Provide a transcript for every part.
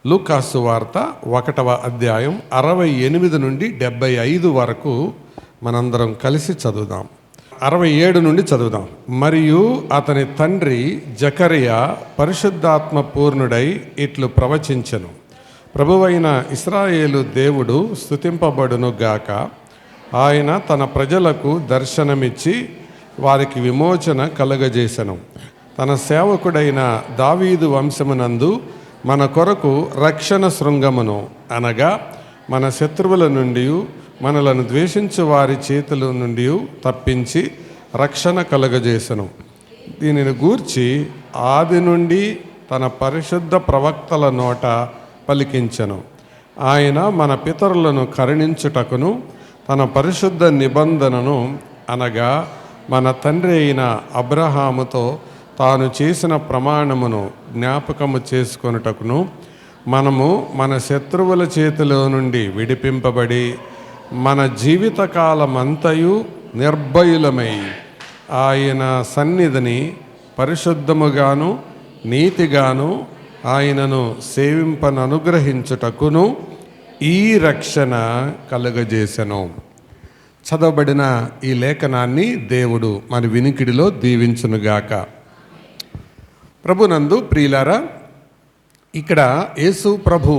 లూకాసు వార్త 1వ అధ్యాయం 68 నుండి 75 వరకు మనందరం కలిసి చదువుదాం. 67 నుండి చదువుదాం. మరియు అతని తండ్రి జకరియా పరిశుద్ధాత్మ పూర్ణుడై ఇట్లు ప్రవచించెను. ప్రభువైన ఇశ్రాయేలు దేవుడు స్తుతింపబడును గాక. ఆయన తన ప్రజలకు దర్శనమిచ్చి వారికి విమోచన కలుగజేసెను. తన సేవకుడైన దావీదు వంశమునందు మన కొరకు రక్షణ శృంగమును, అనగా మన శత్రువుల నుండి, మనలను ద్వేషించు వారి చేతుల నుండి తప్పించి రక్షణ కలుగజేసెను. దీనిని గూర్చి ఆది నుండి తన పరిశుద్ధ ప్రవక్తల నోట పలికించెను. ఆయన మన పితరులను కరుణించుటకును, తన పరిశుద్ధ నిబంధనను, అనగా మన తండ్రి అయిన అబ్రహాముతో తాను చేసిన ప్రమాణమును జ్ఞాపకము చేసుకొనుటకును, మనము మన శత్రువుల చేతిలో నుండి విడిపింపబడి మన జీవితకాలమంతయు నిర్భయులమై ఆయన సన్నిధిని పరిశుద్ధముగాను నీతిగాను ఆయనను సేవింపననుగ్రహించుటకును ఈ రక్షణ కలుగజేసెను. చదవబడిన ఈ లేఖనాన్ని దేవుడు మన వినికిడిలో దీవించునుగాక. ప్రభునందు ప్రియులారా, ఇక్కడ యేసు ప్రభు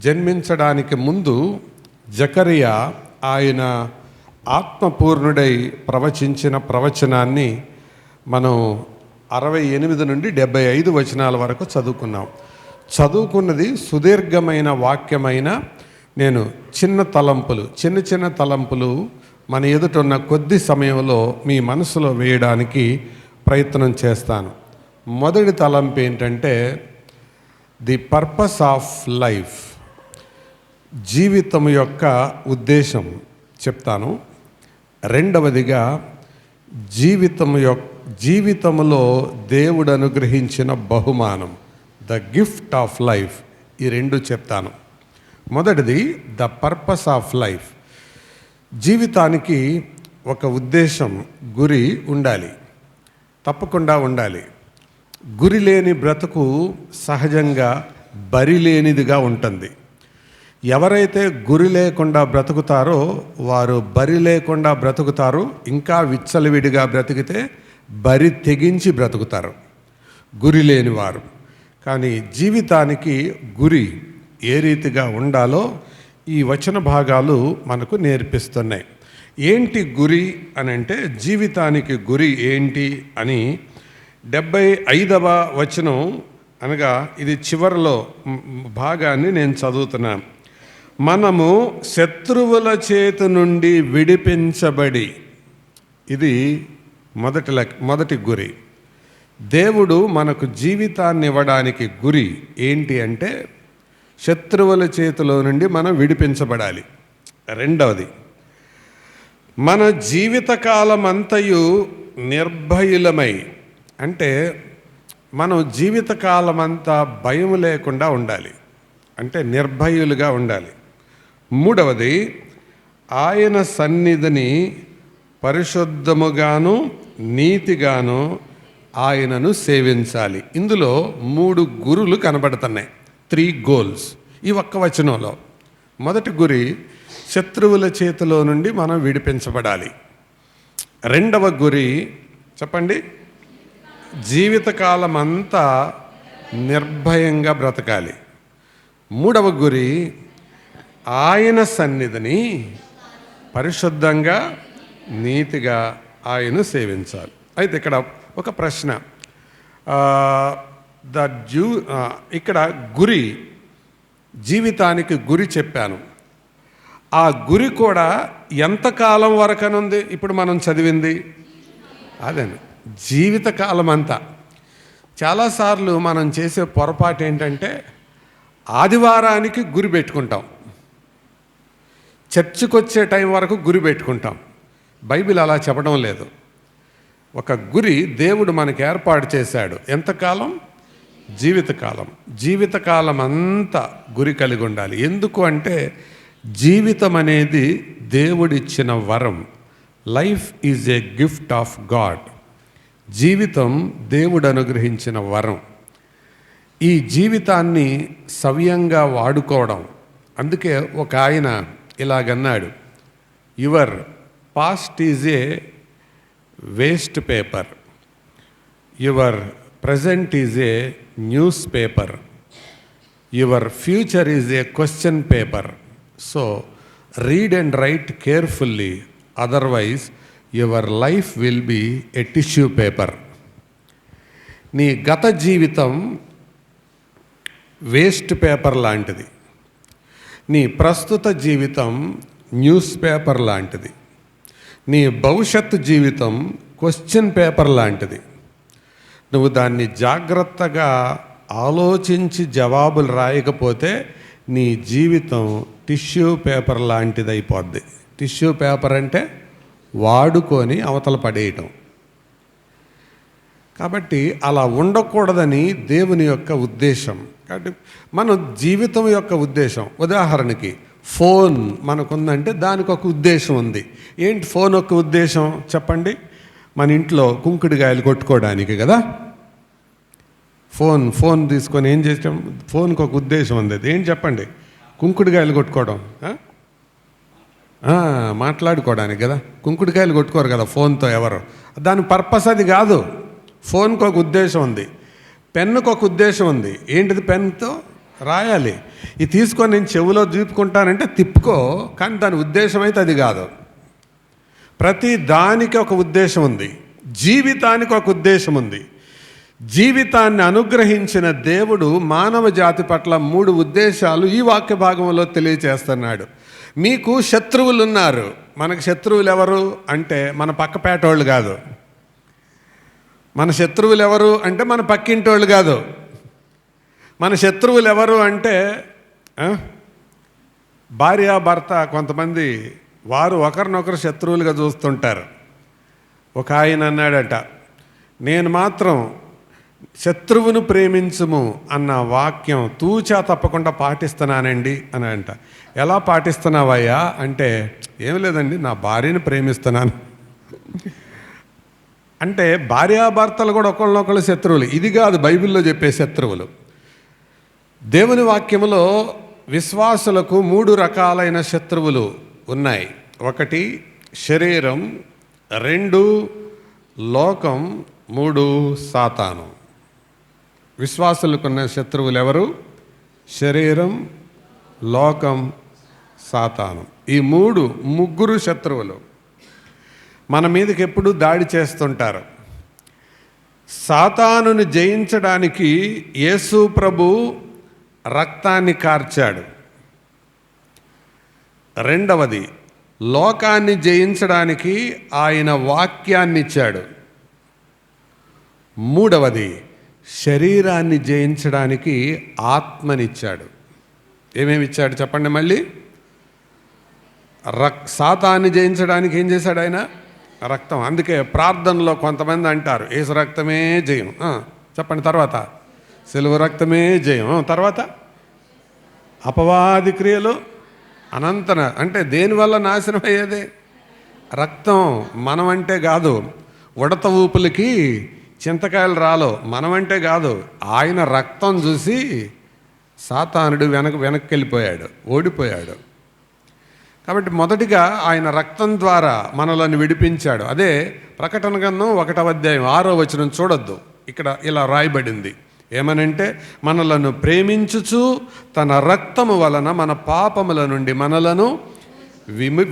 జన్మించడానికి ముందు జకరియా ఆయన ఆత్మపూర్ణుడై ప్రవచించిన ప్రవచనాన్ని మనం 68 నుండి 75 వచనాల వరకు చదువుకున్నాం. చదువుకున్నది సుదీర్ఘమైన వాక్యమైన నేను చిన్న తలంపులు మన ఎదుటున్న కొద్ది సమయంలో మీ మనసులో వేయడానికి ప్రయత్నం చేస్తాను. మొదటి తలంపు ఏంటంటే ది పర్పస్ ఆఫ్ లైఫ్, జీవితం యొక్క ఉద్దేశం చెప్తాను. రెండవదిగా జీవితంలో దేవుడు అనుగ్రహించిన బహుమానం, ద గిఫ్ట్ ఆఫ్ లైఫ్, ఈ రెండు చెప్తాను. మొదటిది ద పర్పస్ ఆఫ్ లైఫ్. జీవితానికి ఒక ఉద్దేశం, గురి ఉండాలి, తప్పకుండా ఉండాలి. గురి లేని బ్రతుకు సహజంగా బరి లేనిదిగా ఉంటుంది. ఎవరైతే గురి లేకుండా బ్రతుకుతారో వారు బరి లేకుండా బ్రతుకుతారు. ఇంకా విచ్చలవిడిగా బ్రతికితే బరి తెగించి బ్రతుకుతారు గురి లేనివారు. కానీ జీవితానికి గురి ఏ రీతిగా ఉండాలో ఈ వచన భాగాలు మనకు నేర్పిస్తున్నాయి. ఏంటి గురి అని అంటే, జీవితానికి గురి ఏంటి అని 75వ వచనం, అనగా ఇది చివరిలో భాగాన్ని నేను చదువుతున్నాను. మనము శత్రువుల చేతి నుండి విడిపించబడి, ఇది మొదటి గురి. దేవుడు మనకు జీవితాన్ని ఇవ్వడానికి గురి ఏంటి అంటే, శత్రువుల చేతిలో నుండి మనం విడిపించబడాలి. రెండవది, మన జీవితకాలమంతయు నిర్భయులమై, అంటే మనం జీవితకాలమంతా భయం లేకుండా ఉండాలి, అంటే నిర్భయులుగా ఉండాలి. మూడవది, ఆయన సన్నిధిని పరిశుద్ధముగాను నీతిగాను ఆయనను సేవించాలి. ఇందులో 3 గురులు కనబడుతున్నాయి, 3 గోల్స్ ఈ ఒక్క వచనంలో. మొదటి గురి, శత్రువుల చేతిలో నుండి మనం విడిపించబడాలి. రెండవ గురి చెప్పండి, జీవితకాలం అంతా నిర్భయంగా బ్రతకాలి. మూడవ గురి, ఆయన సన్నిధిని పరిశుద్ధంగా నీతిగా ఆయన సేవించాలి. అయితే ఇక్కడ ఒక ప్రశ్న, ఇక్కడ గురి, జీవితానికి గురి చెప్పాను. ఆ గురి కూడా ఎంతకాలం వరకనుంది? ఇప్పుడు మనం చదివింది అదే జీవితకాలం అంతా. చాలాసార్లు మనం చేసే పొరపాటు ఏంటంటే, ఆదివారానికి గురి పెట్టుకుంటాం, చర్చికి వచ్చే టైం వరకు గురి పెట్టుకుంటాం. బైబిల్ అలా చెప్పడం లేదు. ఒక గురి దేవుడు మనకు ఏర్పాటు చేశాడు. ఎంతకాలం? జీవితకాలం అంతా గురి కలిగి ఉండాలి. ఎందుకు అంటే, జీవితం అనేది దేవుడిచ్చిన వరం. Life is a gift of God. జీవితం దేవుడు అనుగ్రహించిన వరం. ఈ జీవితాన్ని సవ్యంగా వాడుకోవడం. అందుకే ఒక ఆయన ఇలాగన్నాడు, your past is a waste paper, your present is a news paper, your future is a question paper. So read and write carefully, otherwise your life will be a tissue paper. నీ గత జీవితం waste paper లాంటిది, నీ ప్రస్తుత జీవితం news paper లాంటిది, నీ భవిష్యత్తు జీవితం క్వశ్చన్ పేపర్ లాంటిది. నువ్వు దాన్ని జాగ్రత్తగా ఆలోచించి జవాబులు రాయకపోతే నీ జీవితం టిష్యూ పేపర్ లాంటిది అయిపోద్ది. టిష్యూ పేపర్ అంటే వాడుకొని అవతల పడేయటం. కాబట్టి అలా ఉండకూడదని దేవుని యొక్క ఉద్దేశం. కాబట్టి మన జీవితం యొక్క ఉద్దేశం, ఉదాహరణకి ఫోన్ మనకుందంటే దానికి ఒక ఉద్దేశం ఉంది. ఏంటి ఫోన్ యొక్క ఉద్దేశం చెప్పండి? మన ఇంట్లో కుంకుడుగాయలు కొట్టుకోవడానికి కదా. ఫోన్ తీసుకొని ఏం చేసాం? ఫోన్కి ఒక ఉద్దేశం ఉంది. అది ఏంటి చెప్పండి? కుంకుడుగాయలు కొట్టుకోవడం, మాట్లాడుకోవడానికి కదా. కుంకుడుకాయలు కొట్టుకోరు కదా ఫోన్తో ఎవరు. దాని పర్పస్ అది కాదు. ఫోన్కి ఒక ఉద్దేశం ఉంది, పెన్నుకు ఒక ఉద్దేశం ఉంది. ఏంటిది? పెన్తో రాయాలి. ఇది తీసుకొని నేను చెవిలో చూపుకుంటానంటే తిప్పుకో, కానీ దాని ఉద్దేశం అయితే అది కాదు. ప్రతి దానికి ఒక ఉద్దేశం ఉంది. జీవితానికి ఒక ఉద్దేశం ఉంది. జీవితాన్ని అనుగ్రహించిన దేవుడు మానవ జాతి పట్ల 3 ఉద్దేశాలు ఈ వాక్య భాగంలో తెలియచేస్తున్నాడు. మీకు శత్రువులు ఉన్నారు. మనకు శత్రువులు ఎవరు అంటే మన పక్కపేటోళ్ళు కాదు. మన శత్రువులు ఎవరు అంటే మన పక్కింటోళ్ళు కాదు. మన శత్రువులు ఎవరు అంటే భార్యాభర్త కొంతమంది వారు ఒకరినొకరు శత్రువులుగా చూస్తుంటారు. ఒక ఆయన అన్నాడట, నేను మాత్రం శత్రువును ప్రేమించుము అన్న వాక్యం తూచా తప్పకుండా పాటిస్తున్నానండి అని అంట. ఎలా పాటిస్తున్నావయ్యా అంటే, ఏం లేదండి నా భార్యను ప్రేమిస్తున్నాను అంటే. భార్యాభర్తలు కూడా ఒకళ్ళనొకళ్ళు శత్రువులు. ఇది కాదు బైబిల్లో చెప్పే శత్రువులు. దేవుని వాక్యములో విశ్వాసులకు 3 రకాలైన శత్రువులు ఉన్నాయి. 1 శరీరం, 2 లోకం, 3 సాతాను. విశ్వాసులకున్న శత్రువులు ఎవరు? శరీరం, లోకం, సాతాను. ఈ ముగ్గురు శత్రువులు మన మీదకి ఎప్పుడు దాడి చేస్తుంటారు. సాతానుని జయించడానికి యేసు ప్రభు రక్తాన్ని కార్చాడు. 2వది లోకాన్ని జయించడానికి ఆయన వాక్యాన్ని ఇచ్చాడు. 3వది శరీరాన్ని జయించడానికి ఆత్మనిచ్చాడు. ఏమేమి ఇచ్చాడు చెప్పండి మళ్ళీ? సాతాన్ని జయించడానికి ఏం చేశాడు ఆయన? రక్తం. అందుకే ప్రార్థనలో కొంతమంది అంటారు యేసు రక్తమే జయం. చెప్పండి. తర్వాత సిలువ రక్తమే జయం. తర్వాత అపవాది క్రియలు అనంతన. అంటే దేనివల్ల నాశనం అయ్యేది? రక్తం. మనమంటే కాదు. ఉడత ఊపులకి చింతకాయలు రాలో మనమంటే కాదు. ఆయన రక్తం చూసి సాతానుడు వెనక్కి వెళ్ళిపోయాడు, ఓడిపోయాడు. కాబట్టి మొదటిగా ఆయన రక్తం ద్వారా మనలను విడిపించాడు. అదే ప్రకటన గ్రంథం 1వ అధ్యాయం 6వ వచనం చూడొద్దు. ఇక్కడ ఇలా రాయబడింది ఏమనంటే, మనలను ప్రేమించుచు తన రక్తము వలన మన పాపముల నుండి మనలను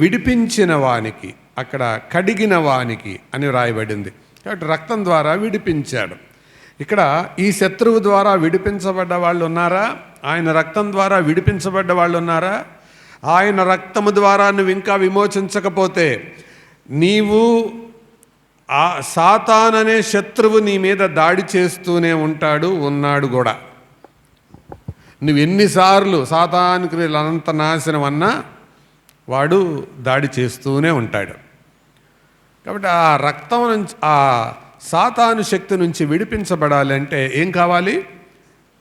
విడిపించిన వానికి, అక్కడ కడిగిన వానికి అని రాయబడింది. కాబట్టి రక్తం ద్వారా విడిపించాడు. ఇక్కడ ఈ శత్రువు ద్వారా విడిపించబడ్డ వాళ్ళు ఉన్నారా? ఆయన రక్తం ద్వారా విడిపించబడ్డ వాళ్ళు ఉన్నారా? ఆయన రక్తము ద్వారా నువ్వు ఇంకా విమోచించకపోతే నీవు ఆ సాతాన్ అనే శత్రువు నీ మీద దాడి చేస్తూనే ఉన్నాడు కూడా. నువ్వు ఎన్నిసార్లు సాతానికి అనంత నాశనం అన్నా వాడు దాడి చేస్తూనే ఉంటాడు. కాబట్టి ఆ రక్తం నుంచి, ఆ సాతాను శక్తి నుంచి విడిపించబడాలంటే ఏం కావాలి?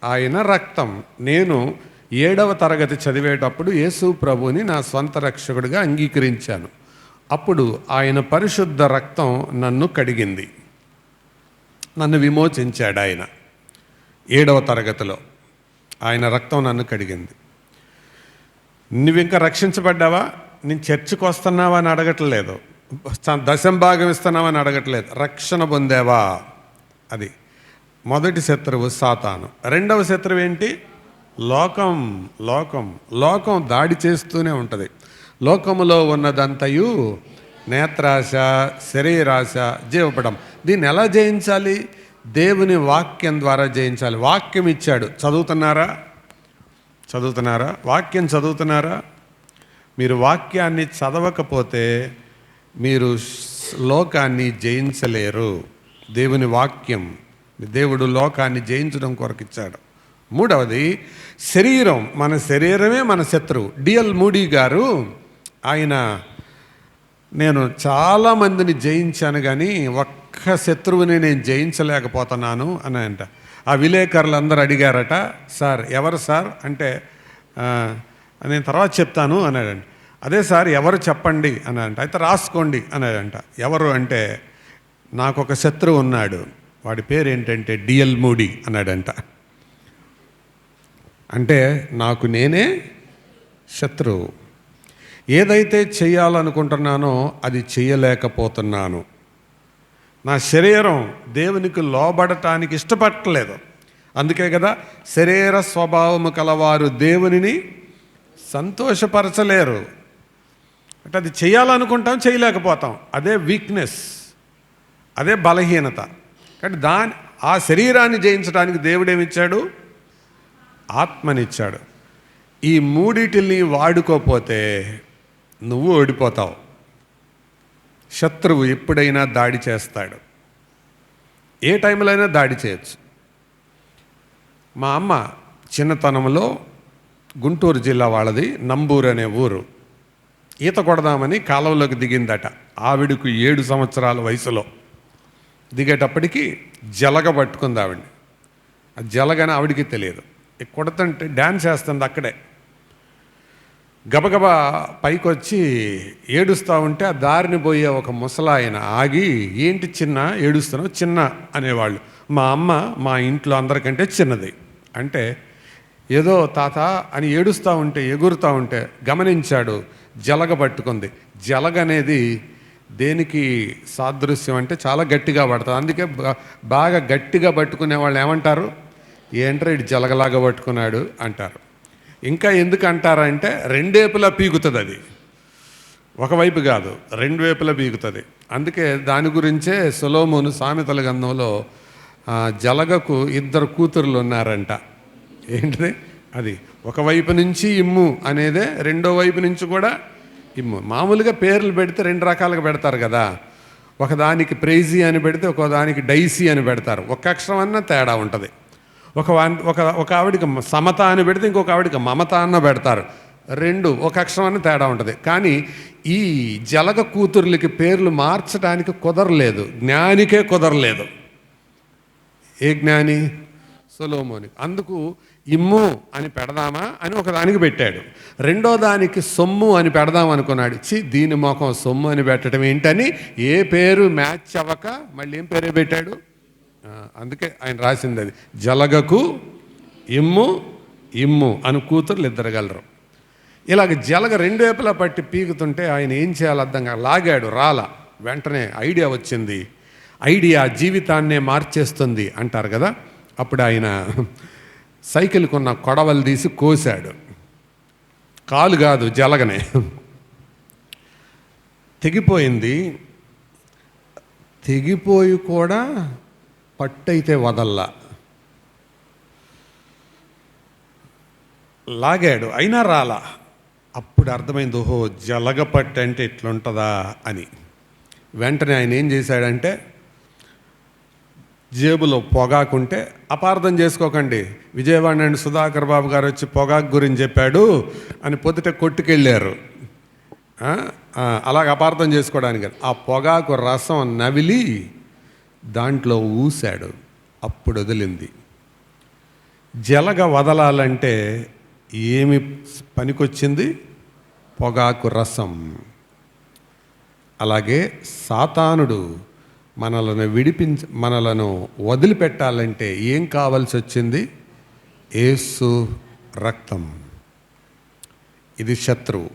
ఆయన రక్తం. నేను 7వ తరగతి చదివేటప్పుడు యేసు ప్రభుని నా స్వంత రక్షకుడిగా అంగీకరించాను. అప్పుడు ఆయన పరిశుద్ధ రక్తం నన్ను కడిగింది, నన్ను విమోచించాడు ఆయన. 7వ తరగతిలో. ఆయన రక్తం నన్ను కడిగింది. నువ్వు ఇంకా రక్షించబడ్డావా, నేను చర్చికి వస్తున్నావా అని అడగట్లేదు, దశంభాగం ఇస్తున్నావా అని అడగట్లేదు, రక్షణ పొందావా. అది మొదటి శత్రువు సాతాను. రెండవ శత్రువు ఏంటి? లోకం. లోకం లోకం దాడి చేస్తూనే ఉంటుంది. లోకములో ఉన్నదంతయు నేత్రాశ, శరీరాశ, జీవపడం. దీన్ని ఎలా జయించాలి? దేవుని వాక్యం ద్వారా జయించాలి. వాక్యం ఇచ్చాడు, చదువుతున్నారా? వాక్యం చదువుతున్నారా? మీరు వాక్యాన్ని చదవకపోతే మీరు లోకాన్ని జయించలేరు. దేవుని వాక్యం, దేవుడు లోకాన్ని జయించడం కొరకు ఇచ్చాడు. మూడవది శరీరం. మన శరీరమే మన శత్రువు. డిఎల్ మూడీ గారు ఆయన, నేను చాలామందిని జయించాను కానీ ఒక్క శత్రువుని నేను జయించలేకపోతున్నాను అని అంట. ఆ విలేకరులందరూ అడిగారట, సార్ ఎవరు సార్ అంటే, నేను తర్వాత చెప్తాను అన్నాడంట. అదే సార్ ఎవరు చెప్పండి అన్నాడంట. అయితే రాసుకోండి అన్నాడంట. ఎవరు అంటే, నాకు ఒక శత్రువు ఉన్నాడు, వాడి పేరు ఏంటంటే డిఎల్ మూడీ అన్నాడంట. అంటే నాకు నేనే శత్రువు. ఏదైతే చేయాలనుకుంటున్నానో అది చేయలేకపోతున్నాను. నా శరీరం దేవునికి లోబడటానికి ఇష్టపడట్లేదు. అందుకే కదా శరీర స్వభావము కలవారు దేవునిని సంతోషపరచలేరు. అంటే అది చేయాలనుకుంటాం, చేయలేకపోతాం. అదే వీక్నెస్, అదే బలహీనత. కాబట్టి ఆ శరీరాన్ని జయించడానికి దేవుడేమిచ్చాడు? ఆత్మనిచ్చాడు. ఈ మూడిటిని వాడుకోపోతే నువ్వు ఓడిపోతావు. శత్రువు ఎప్పుడైనా దాడి చేస్తాడు, ఏ టైంలో అయినా దాడి చేయొచ్చు. మా అమ్మ చిన్నతనంలో గుంటూరు జిల్లా వాళ్ళది, నంబూరు అనే ఊరు, ఈత కొడదామని కాలువలోకి దిగిందట. ఆవిడకు 7 సంవత్సరాల వయసులో. దిగేటప్పటికి జలగ పట్టుకుంది ఆవిడ్ని. ఆ జలగని ఆవిడికి తెలియదు. కొడుతుంటే డ్యాన్స్ చేస్తుంది అక్కడే. గబగబా పైకొచ్చి ఏడుస్తూ ఉంటే ఆ దారిని పోయే ఒక ముసలాయన ఆగి, ఏంటి చిన్న ఏడుస్తున్నావు? చిన్న అనేవాళ్ళు. మా అమ్మ మా ఇంట్లో అందరికంటే చిన్నది. అంటే ఏదో తాత అని ఏడుస్తూ ఉంటే, ఎగురుతూ ఉంటే గమనించాడు, జలగ పట్టుకుంది. జలగ అనేది దేనికి సాదృశ్యం అంటే చాలా గట్టిగా పడుతుంది. అందుకే బాగా గట్టిగా పట్టుకునే వాళ్ళు ఏమంటారు? ఏంట్రా ఇటు జలగలాగా పట్టుకున్నాడు అంటారు. ఇంకా ఎందుకు అంటారంటే రెండేపులా పీకుతుంది. అది ఒకవైపు కాదు, 2 వైపులా పీకుతుంది. అందుకే దాని గురించే సొలొమోను సామెతల గ్రంథంలో జలగకు 2 కూతుర్లు ఉన్నారంట. ఏంటిది? అది ఒకవైపు నుంచి ఇమ్ము అనేదే, రెండో వైపు నుంచి కూడా ఇమ్ము. మామూలుగా పేర్లు పెడితే 2 రకాలుగా పెడతారు కదా. ఒకదానికి ప్రైజీ అని పెడితే ఒకదానికి డైసీ అని పెడతారు. ఒక అక్షరం అన్న తేడా ఉంటుంది. ఒక ఆవిడికి సమత అని పెడితే ఇంకొక ఆవిడికి మమత అన్న పెడతారు. 2 ఒక అక్షరం అన్న తేడా ఉంటుంది. కానీ ఈ జలగ కూతుర్లకి పేర్లు మార్చడానికి కుదరలేదు, జ్ఞానికే కుదరలేదు. ఏ జ్ఞాని? సొలొమోని. అందుకు ఇమ్ము అని పెడదామా అని ఒకదానికి పెట్టాడు. రెండో దానికి సొమ్ము అని పెడదాం అనుకున్నాడు. దీని మొఖం సొమ్ము అని పెట్టడం ఏంటని ఏ పేరు మ్యాచ్ అవ్వక మళ్ళీ ఏం పేరే పెట్టాడు. అందుకే ఆయన రాసింది అది, జలగకు ఇమ్ము ఇమ్ము అని కూతుర్లు 2 గలరు. ఇలాగ జలగ 2 వైపులా పట్టి పీకుతుంటే ఆయన ఏం చేయాలి అర్థం కాదు. లాగాడు, రాలా. వెంటనే ఐడియా వచ్చింది. ఐడియా జీవితాన్నే మార్చేస్తుంది అంటారు కదా. అప్పుడు ఆయన సైకిల్కున్న కొడవలు తీసి కోసాడు. కాలు కాదు, జలగనే. తెగిపోయింది. తెగిపోయి కూడా పట్టయితే వదల్లా. లాగాడు, అయినా రాలా. అప్పుడు అర్థమైంది, ఓహో జలగ పట్టు అంటే ఇట్లుంటుందా అని. వెంటనే ఆయన ఏం చేశాడంటే, జేబులో పొగాకుంటే, అపార్థం చేసుకోకండి, విజయవాడ నుండి సుధాకర్ బాబు గారు వచ్చి పొగాకు గురించి చెప్పాడు అని పొద్దుట కొట్టుకెళ్ళారు. అలాగ అపార్థం చేసుకోవడానికి. ఆ పొగాకు రసం నవిలి దాంట్లో ఊశాడు. అప్పుడు వదిలింది. జలగ వదలాలంటే ఏమి పనికొచ్చింది? పొగాకు రసం. అలాగే సాతానుడు మనలను వదిలిపెట్టాలంటే ఏం కావాల్సి వచ్చింది? యేసు రక్తం. ఇది శత్రువు.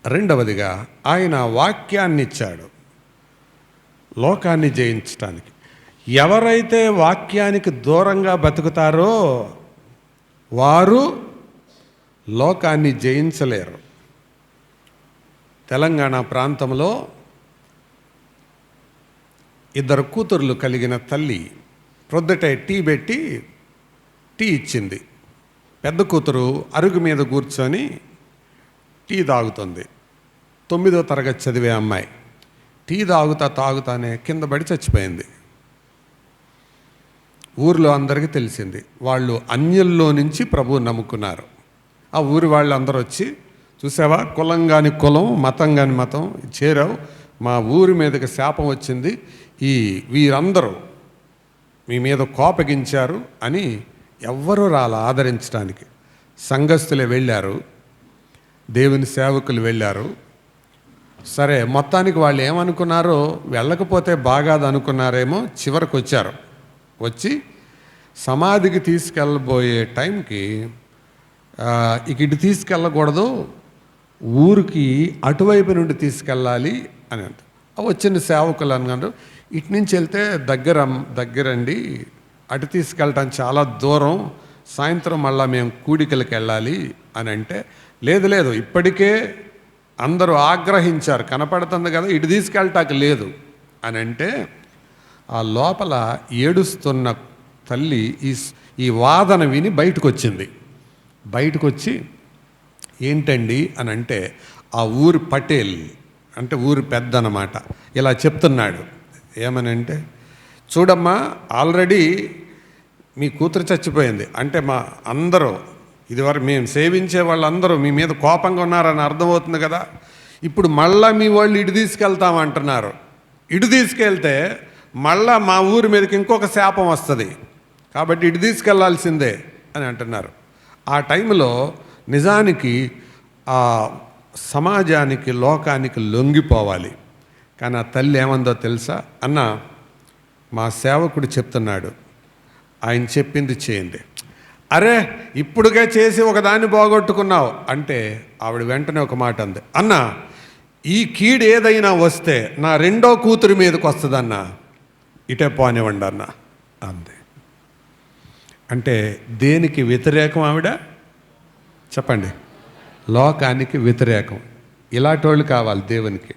రెండవదిగా ఆయన వాక్యాన్ని ఇచ్చాడు లోకాన్ని జయించటానికి. ఎవరైతే వాక్యానికి దూరంగా బతుకుతారో వారు లోకాన్ని జయించలేరు. తెలంగాణ ప్రాంతంలో 2 కూతుర్లు కలిగిన తల్లి ప్రొద్దుటే టీ పెట్టి టీ ఇచ్చింది. పెద్ద కూతురు అరుగు మీద కూర్చొని టీ తాగుతుంది. 9వ తరగతి చదివే అమ్మాయి. టీ తాగుతానే కింద పడి చచ్చిపోయింది. ఊరిలో అందరికీ తెలిసింది. వాళ్ళు అన్యుల్లో నుంచి ప్రభువు నమ్ముకున్నారు. ఆ ఊరి వాళ్ళందరూ వచ్చి, చూసావా, కులం కాని కులం, మతం కాని మతం చేరావు, మా ఊరి మీదకి శాపం వచ్చింది, వీరందరూ మీ మీద కోపగించారు అని ఎవ్వరూ ఆదరించడానికి. సంఘస్థులే వెళ్ళారు, దేవుని సేవకులు వెళ్ళారు. సరే, మొత్తానికి వాళ్ళు ఏమనుకున్నారో, వెళ్ళకపోతే బాగాదు అనుకున్నారేమో. చివరికి వచ్చారు. వచ్చి సమాధికి తీసుకెళ్ళబోయే టైంకి ఇటు తీసుకెళ్ళకూడదు, ఊరికి అటువైపు నుండి తీసుకెళ్ళాలి అని అంట. వచ్చిన సేవకులు అన్నారు, ఇటు నుంచి వెళ్తే దగ్గరండి, అటు తీసుకెళ్ళటం చాలా దూరం, సాయంత్రం మళ్ళీ మేము కూడికలకు వెళ్ళాలి అని అంటే, లేదు ఇప్పటికే అందరూ ఆగ్రహించారు, కనపడుతుంది కదా, ఇటు తీసుకెళ్ళటానికి లేదు అని అంటే, ఆ లోపల ఏడుస్తున్న తల్లి ఈ వాదన విని బయటకు వచ్చింది. బయటకు వచ్చి, ఏంటండి అని అంటే, ఆ ఊరి పటేల్ అంటే ఊరి పెద్ద అన్నమాట, ఇలా చెప్తున్నాడు. ఏమనంటే, చూడమ్మా, ఆల్రెడీ మీ కూతురు చచ్చిపోయింది అంటే మా అందరూ ఇదివరకు మేము సేవించే వాళ్ళందరూ మీ మీద కోపంగా ఉన్నారని అర్థమవుతుంది కదా. ఇప్పుడు మళ్ళా మీ వాళ్ళు ఇటు తీసుకెళ్తామంటున్నారు. ఇటు తీసుకెళ్తే మళ్ళా మా ఊరి మీదకి ఇంకొక శాపం వస్తుంది, కాబట్టి ఇటు తీసుకెళ్లాల్సిందే అని అంటున్నారు. ఆ టైంలో నిజానికి ఆ సమాజానికి, లోకానికి లొంగిపోవాలి. కానీ ఆ తల్లి ఏమందో తెలుసా? అన్న, మా సేవకుడు చెప్తున్నాడు, ఆయన చెప్పింది చేయండి. అరే, ఇప్పుడుగా చేసి ఒకదాన్ని పోగొట్టుకున్నావు అంటే ఆవిడ వెంటనే ఒక మాట అంది, అన్న, ఈ కీడు ఏదైనా వస్తే నా 2వ కూతురి మీదకి వస్తుందన్న, ఇటే పోనివ్వండి అన్న అంది. అంటే దేనికి వ్యతిరేకం ఆవిడ? చెప్పండి. లోకానికి వ్యతిరేకం. ఇలాంటి వాళ్ళు కావాలి దేవునికి.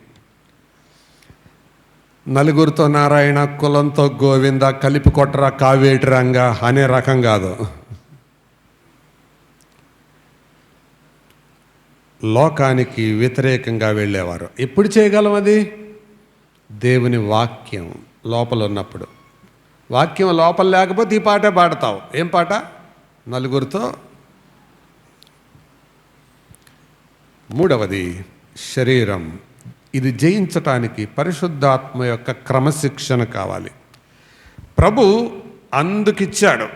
నలుగురితో నారాయణ, కులంతో గోవింద, కలిపి కొట్టరా కావేటి రంగా అనే రకం కాదు. లోకానికి వ్యతిరేకంగా వెళ్ళేవారు. ఎప్పుడు చేయగలం అది? దేవుని వాక్యం లోపల ఉన్నప్పుడు. వాక్యం లోపల లేకపోతే ఈ పాటే పాడతావు. ఏం పాట? నలుగురితో. మూడవది శరీరం. ఇది జయించటానికి పరిశుద్ధాత్మ యొక్క క్రమశిక్షణ కావాలి. ప్రభు అందుకిచ్చాడు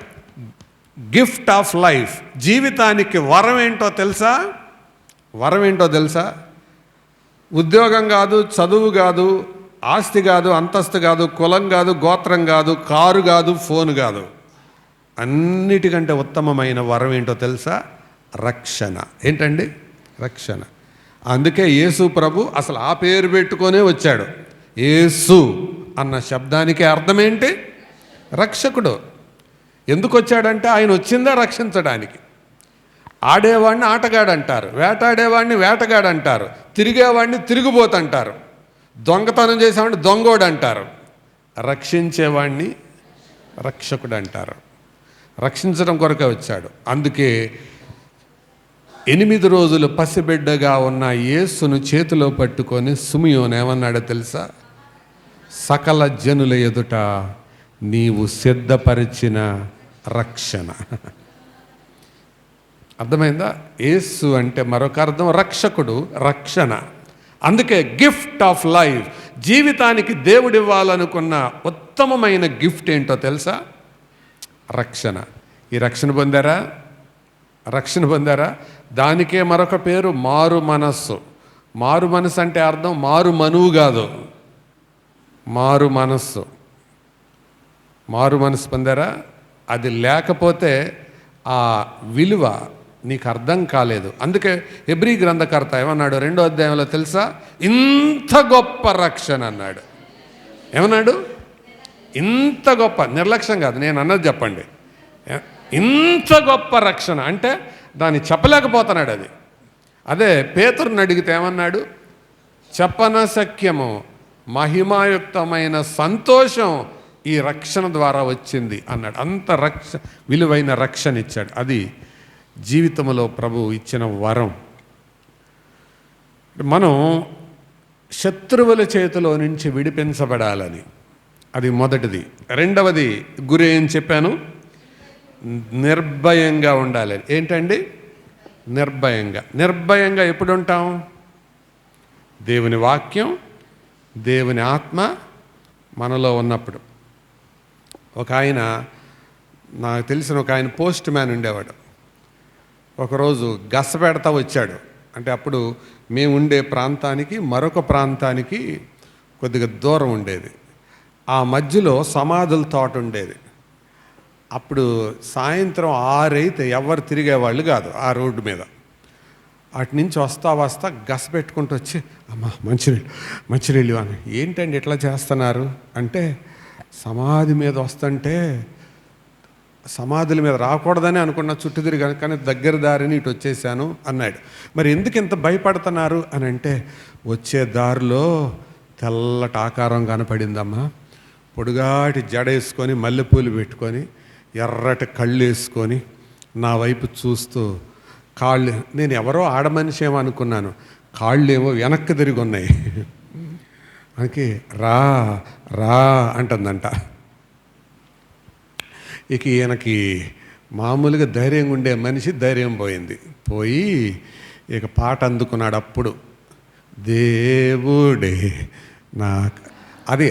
గిఫ్ట్ ఆఫ్ లైఫ్. జీవితానికి వరం ఏంటో తెలుసా? వరం ఏంటో తెలుసా? ఉద్యోగం కాదు, చదువు కాదు, ఆస్తి కాదు, అంతస్తు కాదు, కులం కాదు, గోత్రం కాదు, కారు కాదు, ఫోన్ కాదు. అన్నిటికంటే ఉత్తమమైన వరం ఏంటో తెలుసా? రక్షణ. ఏంటండి? రక్షణ. అందుకే యేసు ప్రభు అసలు ఆ పేరు పెట్టుకొనే వచ్చాడు. యేసు అన్న శబ్దానికి అర్థం ఏంటి? రక్షకుడు. ఎందుకు వచ్చాడంటే ఆయన వచ్చిందే రక్షించడానికి. ఆడేవాడిని ఆటగాడు అంటారు, వేటాడేవాడిని వేటగాడు అంటారు, తిరిగేవాడిని తిరిగిపోతంటారు, దొంగతనం చేసేవాడిని దొంగోడు అంటారు, రక్షించేవాడిని రక్షకుడు అంటారు. రక్షించడం కొరకే వచ్చాడు. అందుకే 8 రోజులు పసిబిడ్డగా ఉన్న యేసును చేతిలో పట్టుకొని సిమియోను ఏమన్నాడో తెలుసా? సకల జనుల ఎదుట నీవు సిద్ధపరిచిన రక్షణ. అర్థమైందా? యేసు అంటే మరొక అర్థం రక్షకుడు, రక్షణ. అందుకే గిఫ్ట్ ఆఫ్ లైఫ్. జీవితానికి దేవుడు ఇవ్వాలనుకున్న ఉత్తమమైన గిఫ్ట్ ఏంటో తెలుసా? రక్షణ. ఈ రక్షణ పొందారా? రక్షణ పొందారా? దానికే మరొక పేరు మారు మనస్సు. మారు మనస్సు అంటే అర్థం మారు మనువు కాదు. మారు మనస్సు పొందారా? అది లేకపోతే ఆ విలువ నీకు అర్థం కాలేదు. అందుకే హెబ్రీ గ్రంథకర్త ఏమన్నాడు 2వ అధ్యాయంలో తెలుసా? ఇంత గొప్ప రక్షణ అన్నాడు. ఏమన్నాడు? ఇంత గొప్ప, నిర్లక్ష్యం కాదు, నేను అన్నది చెప్పండి. ఇంత గొప్ప రక్షణ అంటే దాన్ని చెప్పలేకపోతున్నాడు. అదే పేతురుని అడిగితే ఏమన్నాడు? చెప్పనశక్యము మహిమాయుక్తమైన సంతోషం ఈ రక్షణ ద్వారా వచ్చింది అన్నాడు. అంత విలువైన రక్షణ ఇచ్చాడు. అది జీవితంలో ప్రభువు ఇచ్చిన వరం. మనం శత్రువుల చేతిలో నుంచి విడిపించబడాలని, అది మొదటిది. రెండవది గురి ఏం చెప్పాను? నిర్భయంగా ఉండాలి. ఏంటండి? నిర్భయంగా ఎప్పుడు ఉంటాం? దేవుని వాక్యం, దేవుని ఆత్మ మనలో ఉన్నప్పుడు. ఒక ఆయన, నాకు తెలిసిన ఒక ఆయన పోస్ట్ మ్యాన్ ఉండేవాడు. ఒకరోజు గస పెడతా వచ్చాడు. అంటే అప్పుడు మేము ఉండే ప్రాంతానికి మరొక ప్రాంతానికి కొద్దిగా దూరం ఉండేది. ఆ మధ్యలో సమాధుల తోట ఉండేది. అప్పుడు సాయంత్రం 6 అయితే ఎవరు తిరిగేవాళ్ళు కాదు ఆ రోడ్డు మీద. అటు నుంచి వస్తా గస పెట్టుకుంటూ వచ్చి, అమ్మ మంచినీళ్ళు అని. ఏంటండి ఇట్లా చేస్తున్నారు అంటే, సమాధి మీద వస్తుంటే సమాధుల మీద రాకూడదని అనుకున్న, చుట్టూ తిరిగాను, కానీ దగ్గర దారిని ఇటు వచ్చేసాను అన్నాడు. మరి ఎందుకు ఇంత భయపడుతున్నారు అని అంటే, వచ్చే దారిలో తెల్లటి ఆకారం కనపడిందమ్మా, పొడుగాటి జడ వేసుకొని మల్లెపూలు పెట్టుకొని ఎర్రటి కళ్ళు వేసుకొని నా వైపు చూస్తూ, కాళ్ళు, నేను ఎవరో ఆడమనిషి ఏమో అనుకున్నాను, కాళ్ళు ఏమో వెనక్కి తిరిగి ఉన్నాయి. అందుకే రా రా అంటుందంట. ఇక ఈయనకి మామూలుగా ధైర్యంగా ఉండే మనిషి ధైర్యం పోయి ఇక పాట అందుకున్నాడు. అప్పుడు దేవుడే నాకు, అది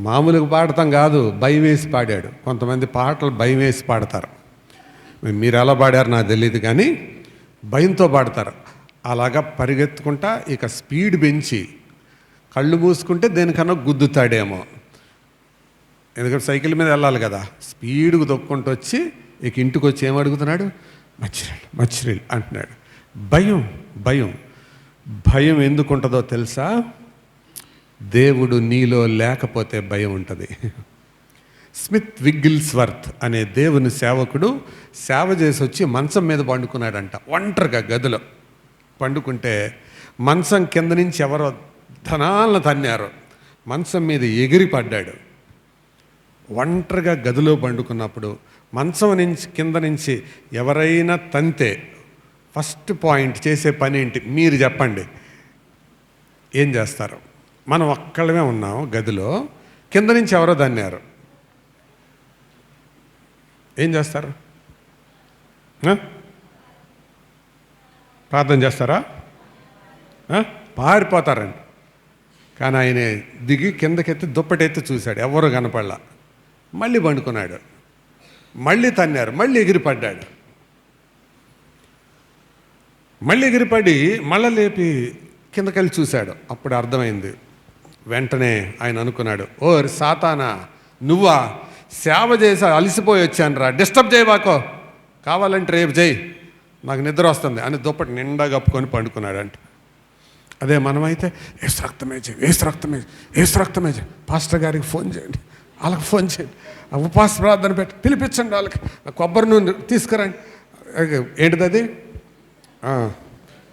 మామూలుగా పాడతాం కాదు, భయం వేసి పాడాడు. కొంతమంది పాటలు భయం వేసి పాడతారు. మీరు ఎలా పాడారు నాకు తెలియదు, కానీ భయంతో పాడతారు. అలాగా పరిగెత్తుకుంటా ఇక స్పీడ్ పెంచి కళ్ళు మూసుకుంటే దేనికన్నా గుద్దుతాడేమో, ఎందుకంటే సైకిల్ మీద వెళ్ళాలి కదా. స్పీడ్గా తొక్కుంటూ వచ్చి ఇక ఇంటికి వచ్చి ఏమడుగుతున్నాడు? మంచినీళ్ళు అంటున్నాడు. భయం ఎందుకు ఉంటుందో తెలుసా? దేవుడు నీలో లేకపోతే భయం ఉంటుంది. స్మిత్ విగ్గిల్స్వర్త్ అనే దేవుని సేవకుడు సేవ చేసి వచ్చి మంచం మీద పండుకున్నాడంట. ఒంటరిగా గదిలో పండుకుంటే మంచం కింద నుంచి ఎవరో ధనాలను తన్నారు. మంచం మీద ఎగిరి పడ్డాడు. ఒంటరిగా గదిలో పండుకున్నప్పుడు మంచం నుంచి కింద నుంచి ఎవరైనా తంతే ఫస్ట్ పాయింట్ చేసే పని ఏంటి? మీరు చెప్పండి, ఏం చేస్తారు? మనం ఒక్కళ్ళమే ఉన్నాం గదిలో, కింద నుంచి ఎవరో తన్నారు, ఏం చేస్తారు? ప్రార్థన చేస్తారా? పారిపోతారండి. కానీ ఆయన దిగి కిందకెత్తి దుప్పటెత్తి చూశాడు, ఎవరు కనపడలా. మళ్ళీ పండుకున్నాడు, మళ్ళీ తన్నారు, మళ్ళీ ఎగిరిపడ్డాడు. మళ్ళీ ఎగిరిపడి మళ్ళీ లేపి కిందకెళ్ళి చూశాడు. అప్పుడు అర్థమైంది. వెంటనే ఆయన అనుకున్నాడు, ఓ సాతానా, నువ్వా? సేవ చేసి అలసిపోయి వచ్చాను రా, డిస్టర్బ్ చేయబాకో, కావాలంటే రేపు చేయి, నాకు నిద్ర వస్తుంది అని దుప్పటి నిండా కప్పుకొని పండుకున్నాడంట. అదే మనమైతే ఏసు రక్తమే చేయి, పాస్టర్ గారికి ఫోన్ చేయండి, వాళ్ళకి ఫోన్ చేయండి, ఉపవాస ప్రార్థన పెట్టి పిలిపించండి, వాళ్ళకి కొబ్బరి నూనె తీసుకురండి. ఏంటిది అది?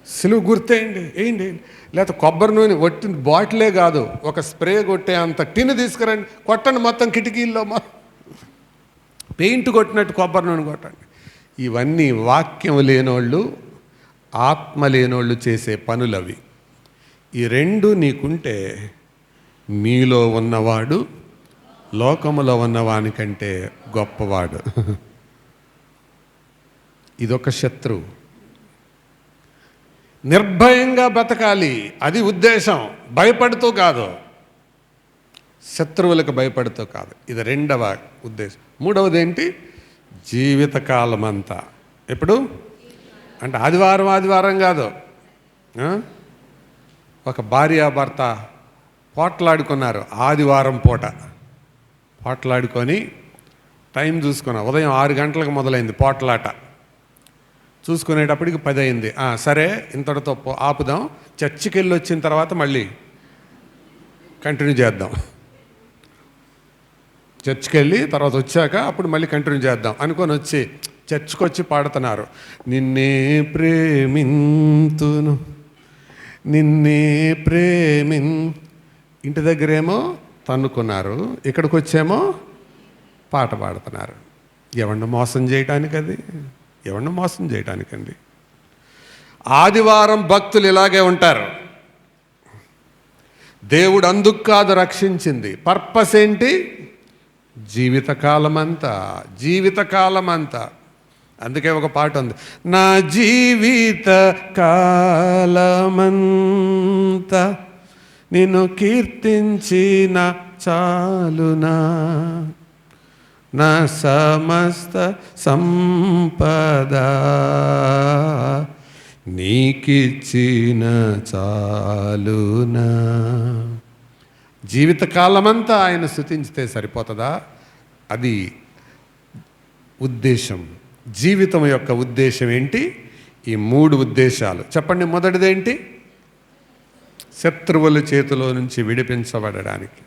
సిలువు గుర్తేయండి, వేయండి. లేకపోతే కొబ్బరి నూనె ఒట్టి బాటిలే కాదు, ఒక స్ప్రే కొట్టే అంత టిన్ తీసుకురండి, కొట్టండి మొత్తం కిటికీల్లో, పెయింట్ కొట్టినట్టు కొబ్బరి నూనె కొట్టండి. ఇవన్నీ వాక్యం లేనోళ్ళు, ఆత్మ లేనోళ్ళు చేసే పనులు అవి. ఈ రెండు నీకుంటే మీలో ఉన్నవాడు లోకములో ఉన్నవానికంటే గొప్పవాడు. ఇదొక శత్రువు. నిర్భయంగా బతకాలి, అది ఉద్దేశం, భయపడుతూ కాదు, శత్రువులకు భయపడుతూ కాదు. ఇది రెండవ ఉద్దేశం. మూడవది ఏంటి? జీవితకాలం అంతా. ఎప్పుడు అంటే ఆదివారం కాదు. ఒక భార్యాభర్త పోట్లాడుకున్నారు. ఆదివారం పూట పోట్లాడుకొని టైం చూసుకున్నా. ఉదయం 6 గంటలకు మొదలైంది పోట్లాట. చూసుకునేటప్పటికి 10 అయింది. సరే ఇంతటితో ఆపుదాం, చర్చికి వెళ్ళి వచ్చిన తర్వాత మళ్ళీ కంటిన్యూ చేద్దాం. చర్చికి వెళ్ళి తర్వాత వచ్చాక అప్పుడు మళ్ళీ కంటిన్యూ చేద్దాం అనుకొని వచ్చి చర్చికి వచ్చి పాడుతున్నారు. నిన్నే ప్రేమింతును నిన్నే ఇంటి దగ్గరేమో తన్నుకున్నారు, ఇక్కడికి వచ్చేమో పాట పాడుతున్నారు. ఎవరిని మోసం చేయటానికి? అది ఎవరిని మోసం చేయటానికండి? ఆదివారం భక్తులు ఇలాగే ఉంటారు. దేవుడు అందుకు కాదు రక్షించింది. పర్పస్ ఏంటి? జీవితకాలమంతా. అందుకే ఒక పాట ఉంది, నా జీవిత కాలమంతా నిన్ను కీర్తించిన చాలునా, నా సమస్త సంపద నీకిచ్చిన చాలునా. జీవితకాలమంతా ఆయన స్తుతించితే సరిపోతుందా? అది ఉద్దేశం. జీవితం యొక్క ఉద్దేశం ఏంటి? ఈ 3 ఉద్దేశాలు చెప్పండి. మొదటిదేంటి? శత్రువుల చేతిలో నుంచి విడిపించబడడానికి.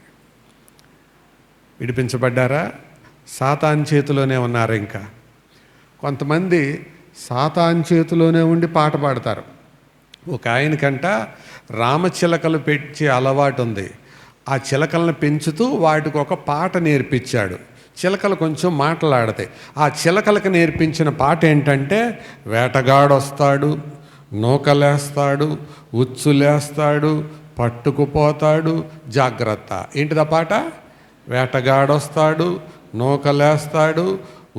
విడిపించబడ్డారా? సాతాన్ చేతిలోనే ఉన్నారు. ఇంకా కొంతమంది సాతాన్ చేతిలోనే ఉండి పాట పాడతారు. ఒక ఆయనకంట రామచిలకలు పెంచే అలవాటు ఉంది. ఆ చిలకలను పెంచుతూ వాటికి ఒక పాట నేర్పించాడు. చిలకలు కొంచెం మాట్లాడతాయి. ఆ చిలకలకు నేర్పించిన పాట ఏంటంటే, వేటగాడొస్తాడు, నూకలేస్తాడు, ఉచ్చులేస్తాడు, పట్టుకుపోతాడు, జాగ్రత్త. ఏంటిదా పాట? వేటగాడొస్తాడు, నూకలేస్తాడు,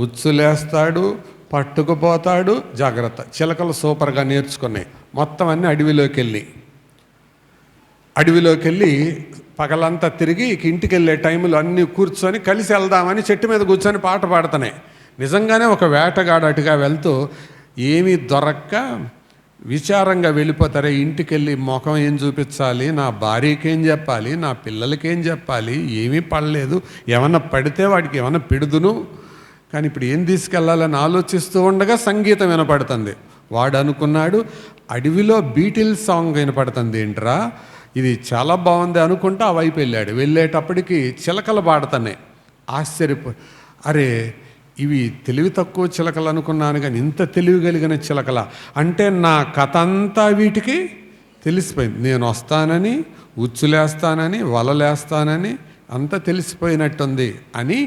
ఉచ్చులేస్తాడు, పట్టుకుపోతాడు, జాగ్రత్త. చిలకలు సూపర్గా నేర్చుకున్నాయి. మొత్తం అన్నీ అడవిలోకి వెళ్ళి పగలంతా తిరిగి ఇంటికి వెళ్ళే టైంలో అన్నీ కూర్చొని కలిసి వెళ్దామని చెట్టు మీద కూర్చొని పాట పాడుతున్నాయి. నిజంగానే ఒక వేటగాడు అటుగా వెళ్తూ ఏమీ దొరక్క విచారంగా వెళ్ళిపోతారే. ఇంటికి వెళ్ళి ముఖం ఏం చూపించాలి, నా భార్యకేం చెప్పాలి, నా పిల్లలకేం చెప్పాలి, ఏమీ పడలేదు, ఏమన్నా పడితే వాడికి ఏమన్నా పెడుదును, కానీ ఇప్పుడు ఏం తీసుకెళ్ళాలని ఆలోచిస్తూ ఉండగా సంగీతం వినపడుతుంది. వాడు అనుకున్నాడు, అడవిలో బీటిల్స్ సాంగ్ వినపడుతుంది ఏంట్రా, ఇది చాలా బాగుంది అనుకుంటా ఆ వైపు వెళ్ళేటప్పటికి చిలకలు పాడుతున్నాయి. అరే ఇవి తెలివి తక్కువ చిలకలు అనుకున్నాను, కానీ ఇంత తెలివి కలిగిన చిలకల అంటే నా కథ అంతా వీటికి తెలిసిపోయింది. నేను వస్తానని, ఉచ్చులేస్తానని, వలలేస్తానని అంతా తెలిసిపోయినట్టుంది అని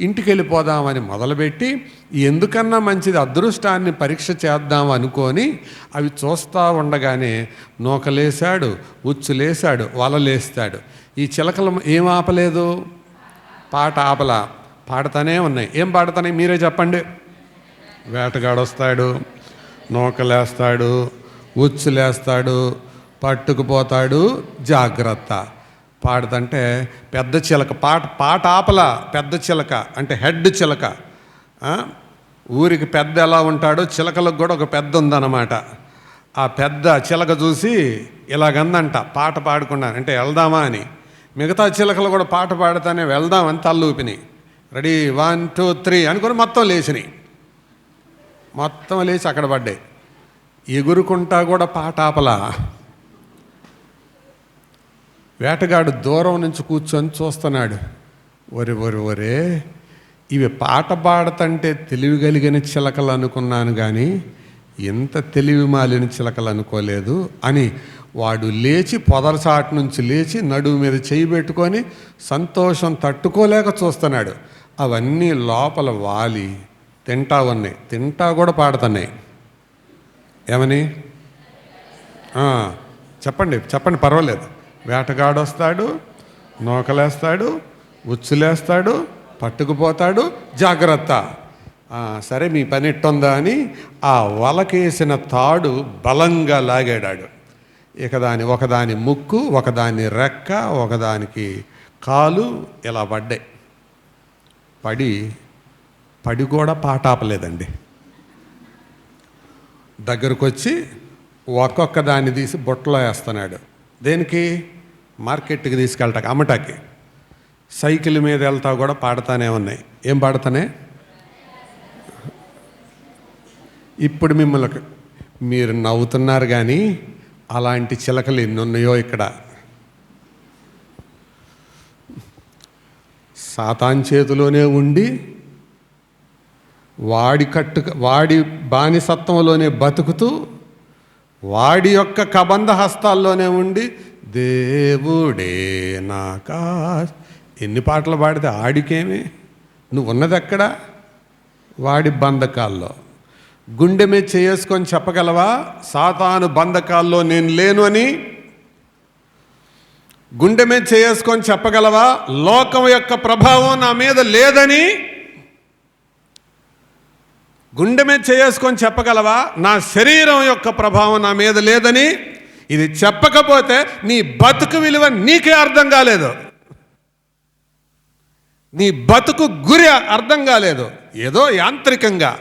ఇంటికి వెళ్ళిపోదామని మొదలుపెట్టి, ఎందుకన్నా మంచిది అదృష్టాన్ని పరీక్ష చేద్దాం అనుకొని అవి చూస్తూ ఉండగానే నూకలేశాడు, ఉచ్చులేశాడు, వలలేస్తాడు. ఈ చిలకలు ఏం ఆపలేదు, పాట ఆపలా, పాడుతూనే ఉన్నాయి. ఏం పాడుతున్నాయి మీరే చెప్పండి. వేటగాడొస్తాడు, నూకలేస్తాడు, ఉచ్చులేస్తాడు, పట్టుకుపోతాడు, జాగ్రత్త. పాడుతుంటే పెద్ద చిలక పాట ఆపల. పెద్ద చిలక అంటే హెడ్ చిలక. ఊరికి పెద్ద ఎలా ఉంటాడో చిలకలకు కూడా ఒక పెద్ద ఉందన్నమాట. ఆ పెద్ద చిలక చూసి ఇలాగందంట, పాట పాడుకున్నాను అంటే వెళ్దామా అని. మిగతా చిలకలు కూడా పాట పాడుతానే వెళ్దామని తల్లూపినాయి. రెడీ 1 2 3 అనుకుని మొత్తం లేచినాయి. మొత్తం లేచి అక్కడ పడ్డాయి. ఎగురుకుంటా కూడా పాట ఆపలా. వేటగాడు దూరం నుంచి కూర్చొని చూస్తున్నాడు. ఒరే ఇవి పాట పాడతంటే తెలివి కలిగిన చిలకలు అనుకున్నాను, కానీ ఎంత తెలివి మాలిన చిలకలు అనుకోలేదు అని వాడు లేచి పొదలసాటు నుంచి లేచి నడుము మీద చేయి పెట్టుకొని సంతోషం తట్టుకోలేక చూస్తున్నాడు. అవన్నీ లోపల వాలి తింటా ఉన్నాయి. తింటా కూడా పాడుతున్నాయి. ఏమని చెప్పండి పర్వాలేదు. వేటగాడొస్తాడు, నూకలేస్తాడు, ఉచ్చులేస్తాడు, పట్టుకుపోతాడు, జాగ్రత్త. సరే మీ పని ఎట్టుందా అని ఆ వలకేసిన తాడు బలంగా లాగాడాడు. ఇక ఒకదాని ముక్కు, ఒకదాని రెక్క, ఒకదానికి కాలు ఇలా పడ్డాయి. పడి కూడా పాట ఆపలేదండి. దగ్గరకు వచ్చి ఒక్కొక్క దాన్ని తీసి బుట్టలో వేస్తున్నాడు. దేనికి? మార్కెట్కి తీసుకెళ్ళటాక అమ్మటాకి. సైకిల్ మీద వెళ్తా కూడా పాడుతానే ఉన్నాయి. ఏం పాడుతానే? ఇప్పుడు మిమ్మల్ని మీరు నవ్వుతున్నారు కానీ అలాంటి చిలకలు ఎన్ని ఉన్నాయో ఇక్కడ. సాతాన్ చేతిలోనే ఉండి వాడి బానిసత్వంలోనే బతుకుతూ వాడి యొక్క కబంధ హస్తాల్లోనే ఉండి దేవుడే నాకా ఎన్ని పాటలు పాడితే ఆడికేమి? నువ్వు ఉన్నది ఎక్కడ? వాడి బంధకాల్లో. గుండె మీద చేసుకొని చెప్పగలవా సాతాను బంధకాల్లో నేను లేను అని? గుండె మీద చేసుకొని చెప్పగలవా లోకం యొక్క ప్రభావం నా మీద లేదని? గుండె మీద చేసుకొని చెప్పగలవా నా శరీరం యొక్క ప్రభావం నా మీద లేదని? ఇది చెప్పకపోతే నీ బతుకు విలువ నీకే అర్థం కాలేదు, నీ బతుకు గురి అర్థం కాలేదు. ఏదో యాంత్రికంగా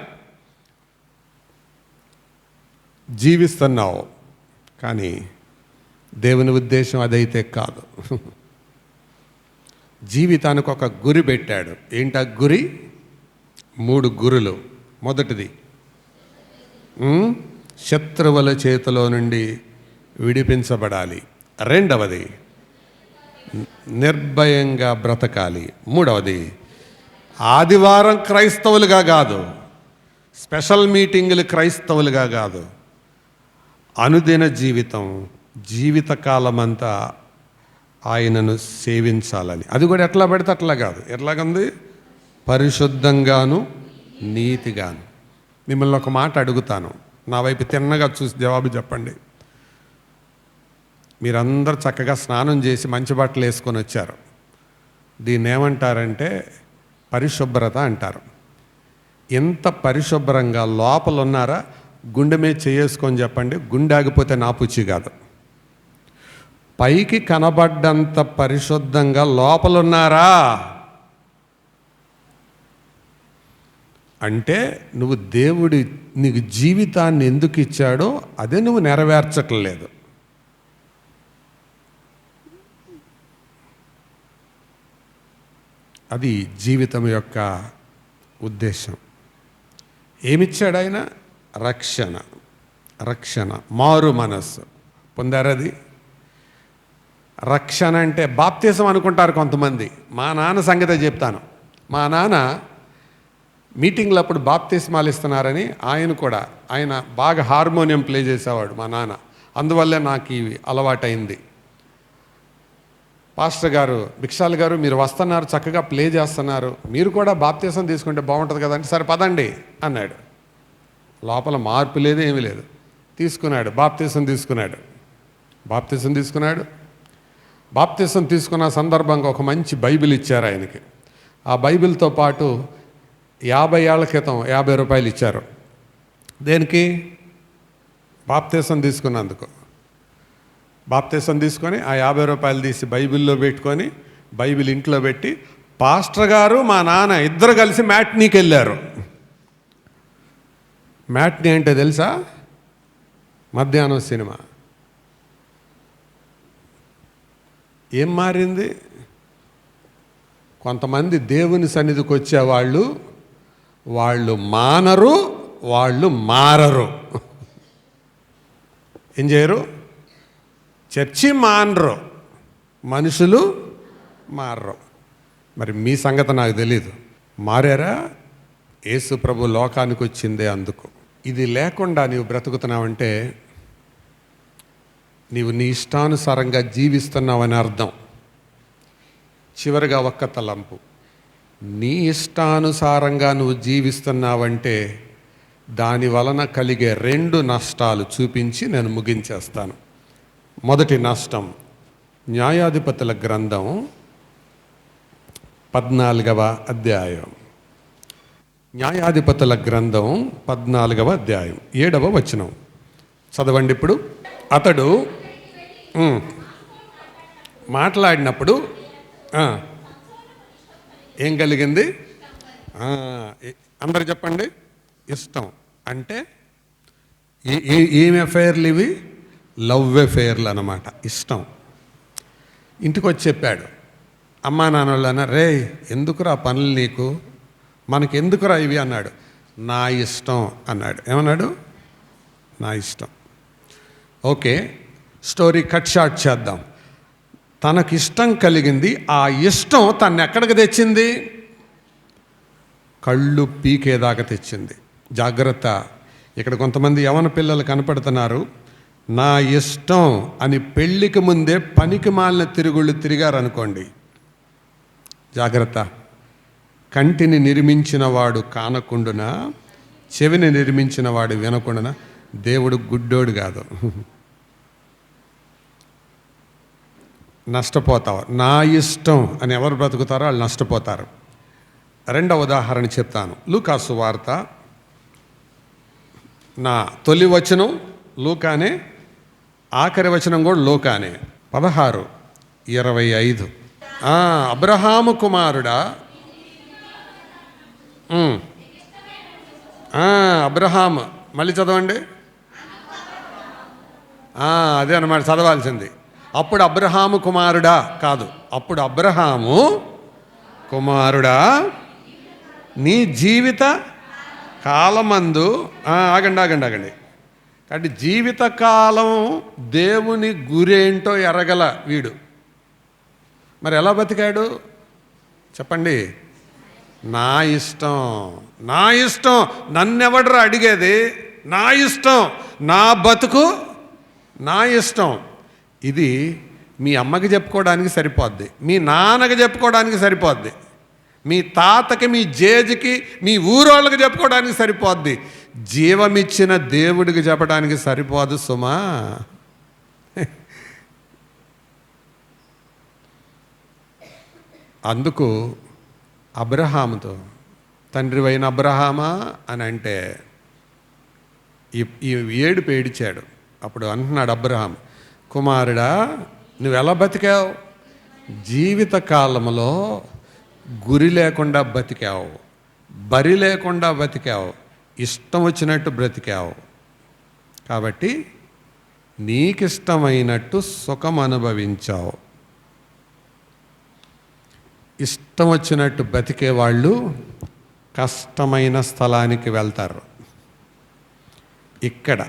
జీవిస్తున్నావు, కానీ దేవుని ఉద్దేశం అదైతే కాదు. జీవితానికి ఒక గురి పెట్టాడు. ఏంటా గురి? 3 గురులు. మొదటిది శత్రువుల చేతిలో నుండి విడిపించబడాలి. రెండవది నిర్భయంగా బ్రతకాలి. మూడవది ఆదివారం క్రైస్తవులుగా కాదు, స్పెషల్ మీటింగులు క్రైస్తవులుగా కాదు, అనుదిన జీవితకాలమంతా ఆయనను సేవించాలని. అది కూడా ఎట్లా పడితే అట్లా కాదు. ఎట్లాగుంది? పరిశుద్ధంగాను నీతిగాను. మిమ్మల్ని ఒక మాట అడుగుతాను, నా వైపు తిన్నగా చూసి జవాబు చెప్పండి. మీరందరూ చక్కగా స్నానం చేసి మంచి బట్టలు వేసుకొని వచ్చారు. దీన్ని ఏమంటారంటే పరిశుభ్రత అంటారు. ఎంత పరిశుభ్రంగా లోపల ఉన్నారా? గుండె మీద చేసుకొని చెప్పండి, గుండె ఆగిపోతే నా పుచ్చి కాదు. పైకి కనబడ్డంత పరిశుద్ధంగా లోపలున్నారా అంటే నువ్వు దేవుడి నీకు జీవితాన్ని ఎందుకు ఇచ్చాడో అదే నువ్వు నెరవేర్చట్లేదు. అది జీవితం యొక్క ఉద్దేశం. ఏమిచ్చాడు ఆయన? రక్షణ, మారు మనస్సు పొందారది. రక్షణ అంటే బాప్తిసం అనుకుంటారు కొంతమంది. మా నాన్న సంగతే చెప్తాను. మా నాన్న మీటింగ్లు అప్పుడు బాప్తిస్మాలు ఇస్తున్నారని ఆయన బాగా హార్మోనియం ప్లే చేసేవాడు మా నాన్న. అందువల్లే నాకు ఇవి అలవాటైంది. పాస్టర్ గారు, భిక్షాల్ గారు, మీరు వస్తున్నారు, చక్కగా ప్లే చేస్తున్నారు, మీరు కూడా బాప్తిసం తీసుకుంటే బాగుంటుంది కదంటే, సరే పదండి అన్నాడు. లోపల మార్పు లేదు, ఏమీ లేదు. తీసుకున్నాడు, బాప్తిసం తీసుకున్నాడు. బాప్తిసం తీసుకున్న సందర్భంగా ఒక మంచి బైబిల్ ఇచ్చారు ఆయనకి. ఆ బైబిల్తో పాటు 50 ఏళ్ల క్రితం 50 రూపాయలు ఇచ్చారు. దేనికి? బాప్తిసం తీసుకున్నందుకు. బాప్తిసం తీసుకొని ఆ 50 రూపాయలు తీసి బైబిల్లో పెట్టుకొని, బైబిల్ ఇంట్లో పెట్టి, పాస్టర్ గారు మా నాన్న ఇద్దరు కలిసి మ్యాట్నీకి వెళ్ళారు. మ్యాట్నీ అంటే తెలుసా? మధ్యాహ్నం సినిమా. ఏం మారింది? కొంతమంది దేవుని సన్నిధికి వచ్చేవాళ్ళు మానరు, వాళ్ళు మారరు. ఏం చేయరు? చర్చి మానరు, మనుషులు మారరు. మరి మీ సంగతి నాకు తెలీదు. మారారా? యేసు ప్రభు లోకానికి వచ్చిందే అందుకు. ఇది లేకుండా నీవు బ్రతుకుతున్నావంటే నీవు నీ ఇష్టానుసారంగా జీవిస్తున్నావని అర్థం. చివరిగా ఒక్క తలంపు, నీ ఇష్టానుసారంగా నువ్వు జీవిస్తున్నావంటే దాని వలన కలిగే 2 నష్టాలు చూపించి నేను ముగించేస్తాను. మొదటి నష్టం, న్యాయాధిపతుల గ్రంథం 14వ అధ్యాయం. న్యాయాధిపతుల గ్రంథం 14వ అధ్యాయం 7వ వచనం చదవండి. ఇప్పుడు అతడు మాట్లాడినప్పుడు ఏం కలిగింది? అందరు చెప్పండి. ఇష్టం అంటే ఏం అఫైర్లు ఇవి? లవ్ అఫైర్లు అన్నమాట. ఇష్టం. ఇంటికి వచ్చి చెప్పాడు. అమ్మా నాన్న వాళ్ళు అన్నారు, రే ఎందుకురా పనులు నీకు, మనకి ఎందుకురా ఇవి అన్నాడు. నా ఇష్టం అన్నాడు. ఏమన్నాడు? నా ఇష్టం. ఓకే, స్టోరీ కట్ షార్ట్ చేద్దాం. తనకిష్టం కలిగింది, ఆ ఇష్టం తను ఎక్కడికి తెచ్చింది? కళ్ళు పీకేదాకా తెచ్చింది. జాగ్రత్త, ఇక్కడ కొంతమంది యవన పిల్లలు కనపడుతున్నారు. నా ఇష్టం అని పెళ్ళికి ముందే పనికి మాలిన తిరుగుళ్ళు తిరిగారనుకోండి, జాగ్రత్త. కంటిని నిర్మించిన వాడు కానకుండునా, చెవిని నిర్మించిన వాడు వినకుండునా, దేవుడు గుడ్డోడు కాదు. నష్టపోతావు. నా ఇష్టం అని ఎవరు బ్రతుకుతారో వాళ్ళు నష్టపోతారు. రెండవ ఉదాహరణ చెప్తాను. లూకా సువార్త, నా తొలి వచనం లూకానే, ఆఖరి వచనం కూడా లూకానే. 16:25. అబ్రహాము కుమారుడా, అబ్రహాము, మళ్ళీ చదవండి. అదే అన్నమాట చదవాల్సింది. అప్పుడు అబ్రహాము కుమారుడా కాదు, అప్పుడు అబ్రహాము కుమారుడా నీ జీవిత కాలమందు, ఆగండి. కాబట్టి జీవితకాలం దేవుని గురేంటో ఎరగల వీడు. మరి ఎలా బతికాడు చెప్పండి? నా ఇష్టం, నన్నెవడరా అడిగేది? నా ఇష్టం, నా బతుకు నా ఇష్టం. ఇది మీ అమ్మకి చెప్పుకోవడానికి సరిపోద్ది, మీ నాన్నకి చెప్పుకోవడానికి సరిపోద్ది, మీ తాతకి, మీ జేజుకి, మీ ఊరోళ్ళకి చెప్పుకోవడానికి సరిపోద్ది. జీవమిచ్చిన దేవుడికి చెప్పడానికి సరిపోదు సుమా. అందుకు అబ్రహాముతో, తండ్రివైన అబ్రహామా అని అంటే ఈ ఏడుపు ఏడిచాడు. అప్పుడు అంటున్నాడు అబ్రహాం, కుమారుడా నువ్వు ఎలా బతికావు? జీవితకాలంలో గురి లేకుండా బతికావు, బరి లేకుండా బతికావు, ఇష్టం వచ్చినట్టు బ్రతికావు. కాబట్టి నీకిష్టమైనట్టు సుఖం అనుభవించావు. ఇష్టం వచ్చినట్టు బతికే వాళ్ళు కష్టమైన స్థలానికి వెళ్తారు. ఇక్కడ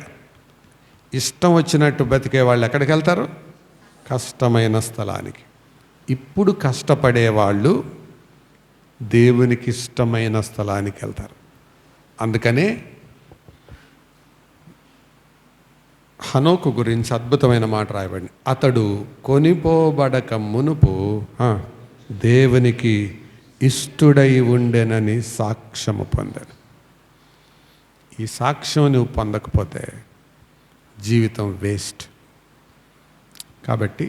ఇష్టం వచ్చినట్టు బతికే వాళ్ళు ఎక్కడికి వెళ్తారు? కష్టమైన స్థలానికి. ఇప్పుడు కష్టపడేవాళ్ళు దేవునికి ఇష్టమైన స్థలానికి వెళ్తారు. అందుకనే హనోకు గురించి అద్భుతమైన మాట రాయబడింది. అతడు కొనిపోబడక మునుపు దేవునికి ఇష్టుడై ఉండెనని సాక్ష్యము పొందాను. ఈ సాక్ష్యం నువ్వు పొందకపోతే జీవితం వేస్ట్. కాబట్టి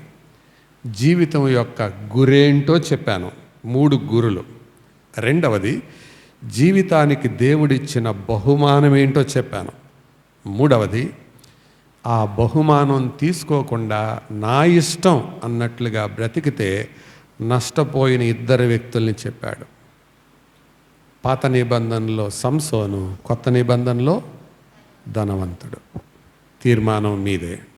జీవితం యొక్క గురేంటో చెప్పాను, 3 గురులు. రెండవది, జీవితానికి దేవుడిచ్చిన బహుమానం ఏంటో చెప్పాను. మూడవది, ఆ బహుమానం తీసుకోకుండా నా ఇష్టం అన్నట్లుగా బ్రతికితే నష్టపోయిన 2 వ్యక్తుల్ని చెప్పాడు. పాత నిబంధనలో సంసోను, కొత్త నిబంధనలో ధనవంతుడు. తీర్మానం మీదే.